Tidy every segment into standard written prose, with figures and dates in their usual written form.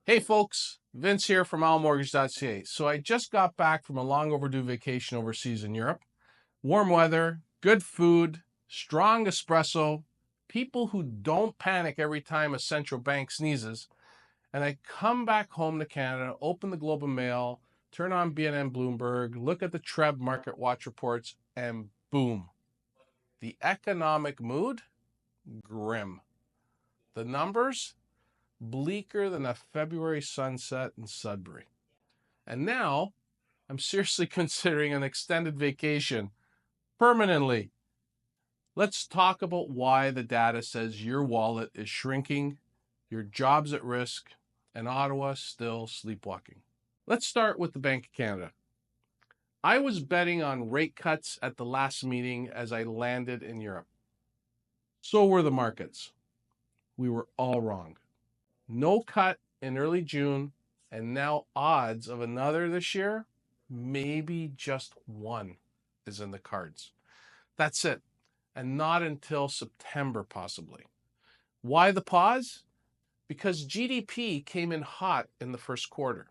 Hey folks, Vince here from OwlMortgage.ca. So I just got back from a long overdue vacation overseas in Europe. Warm weather, good food, strong espresso, people who don't panic every time a central bank sneezes. And I come back home to Canada, open the Globe and Mail, turn on BNN Bloomberg, look at the TREB Market Watch reports, and boom. The economic mood, grim. The numbers, bleaker than a February sunset in Sudbury. And now I'm seriously considering an extended vacation permanently. Let's talk about why the data says your wallet is shrinking, your job's at risk, and Ottawa still sleepwalking. Let's start with the Bank of Canada. I was betting on rate cuts at the last meeting as I landed in Europe. So were the markets. We were all wrong. No cut in early June, and now odds of another this year, maybe just one, is in the cards. That's it, and not until September possibly. Why the pause? Because GDP came in hot in the first quarter.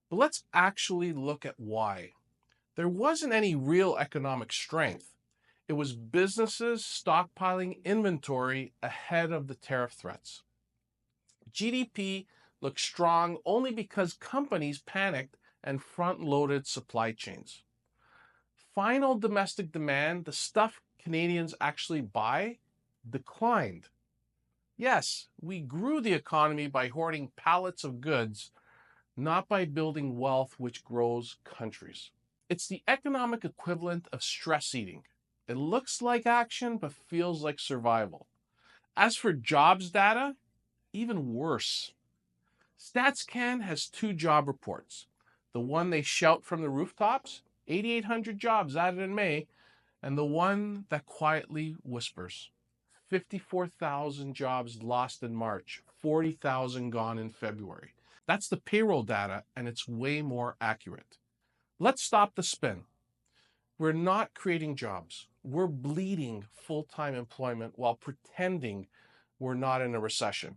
But let's actually look at why. There wasn't any real economic strength. It was businesses stockpiling inventory ahead of the tariff threats. GDP looked strong only because companies panicked and front-loaded supply chains. Final domestic demand, the stuff Canadians actually buy, declined. Yes, we grew the economy by hoarding pallets of goods, not by building wealth which grows countries. It's the economic equivalent of stress eating. It looks like action, but feels like survival. As for jobs data, even worse. StatsCan has two job reports. The one they shout from the rooftops, 8,800 jobs added in May, and the one that quietly whispers, 54,000 jobs lost in March, 40,000 gone in February. That's the payroll data, and it's way more accurate. Let's stop the spin. We're not creating jobs. We're bleeding full-time employment while pretending we're not in a recession.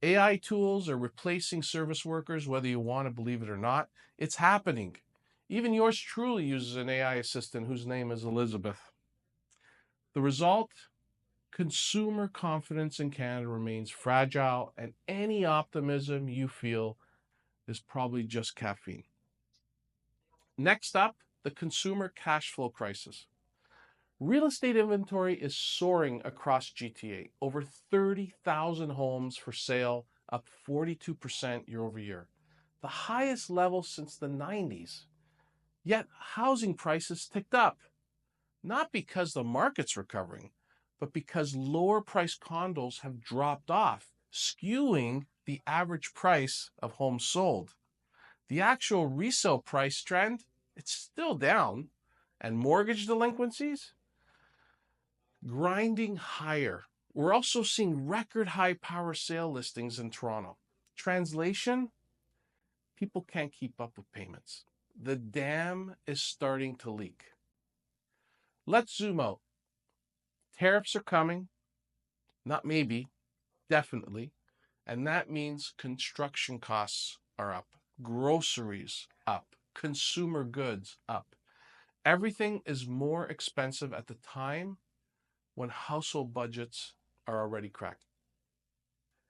AI tools are replacing service workers, whether you want to believe it or not. It's happening. Even yours truly uses an AI assistant whose name is Elizabeth. The result? Consumer confidence in Canada remains fragile, and any optimism you feel is probably just caffeine. Next up, the consumer cash flow crisis. Real estate inventory is soaring across GTA. Over 30,000 homes for sale, up 42% year over year. The highest level since the 90s. Yet housing prices ticked up. Not because the market's recovering, but because lower priced condos have dropped off, skewing the average price of homes sold. The actual resale price trend, it's still down. And mortgage delinquencies? Grinding higher. We're also seeing record high power sale listings in Toronto. Translation? People can't keep up with payments. The dam is starting to leak. Let's zoom out. Tariffs are coming, not maybe, definitely. And that means construction costs are up, groceries up, consumer goods up. Everything is more expensive at the time when household budgets are already cracked.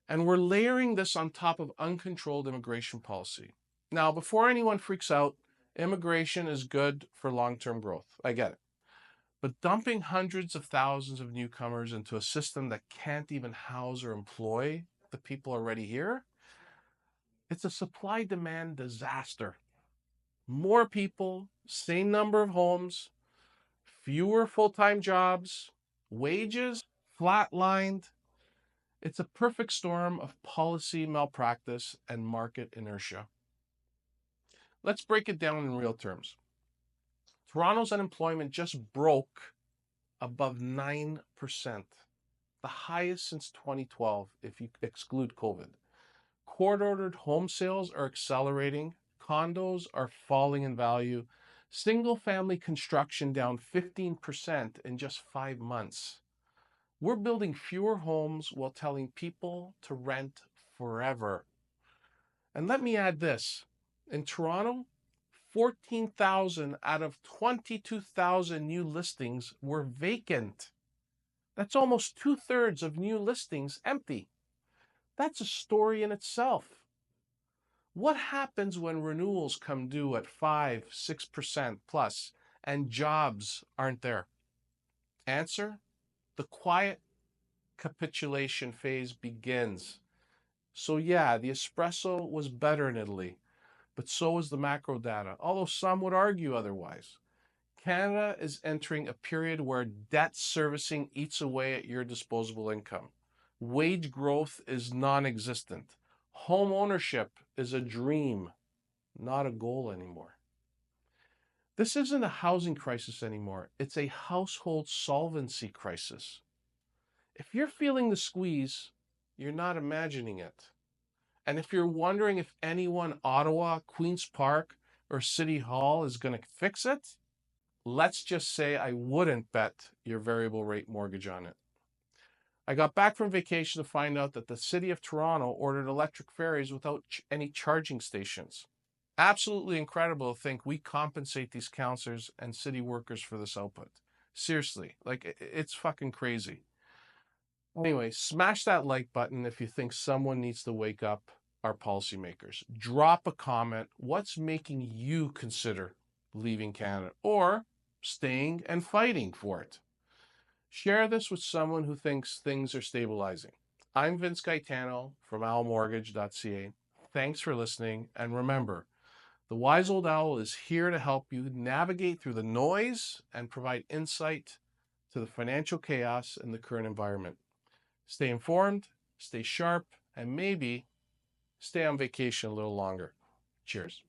And we're layering this on top of uncontrolled immigration policy. Now, before anyone freaks out, immigration is good for long-term growth. I get it. But dumping hundreds of thousands of newcomers into a system that can't even house or employ the people already here, it's a supply-demand disaster. More people, same number of homes, fewer full-time jobs, wages flatlined. It's a perfect storm of policy malpractice and market inertia. Let's break it down in real terms. Toronto's unemployment just broke above 9%, the highest since 2012 if you exclude COVID. Court-ordered home sales are accelerating, condos are falling in value, single-family construction down 15% in just 5 months. We're building fewer homes while telling people to rent forever. And let me add this. In Toronto, 14,000 out of 22,000 new listings were vacant. That's almost 2/3 of new listings empty. That's a story in itself. What happens when renewals come due at 5, 6% plus and jobs aren't there? Answer, the quiet capitulation phase begins. So yeah, the espresso was better in Italy, but so was the macro data, although some would argue otherwise. Canada is entering a period where debt servicing eats away at your disposable income. Wage growth is non-existent. Home ownership is a dream, not a goal anymore. This isn't a housing crisis anymore. It's a household solvency crisis. If you're feeling the squeeze, you're not imagining it. And if you're wondering if anyone, Ottawa, Queen's Park, or City Hall is going to fix it, let's just say I wouldn't bet your variable rate mortgage on it. I got back from vacation to find out that the city of Toronto ordered electric ferries without any charging stations. Absolutely incredible to think we compensate these councillors and city workers for this output. Seriously, like it's fucking crazy. Anyway, smash that like button if you think someone needs to wake up our policymakers. Drop a comment. What's making you consider leaving Canada or staying and fighting for it? Share this with someone who thinks things are stabilizing. I'm Vince Gaetano from OwlMortgage.ca. Thanks for listening, and remember, the Wise Old Owl is here to help you navigate through the noise and provide insight to the financial chaos in the current environment. Stay informed, stay sharp, and maybe stay on vacation a little longer. Cheers.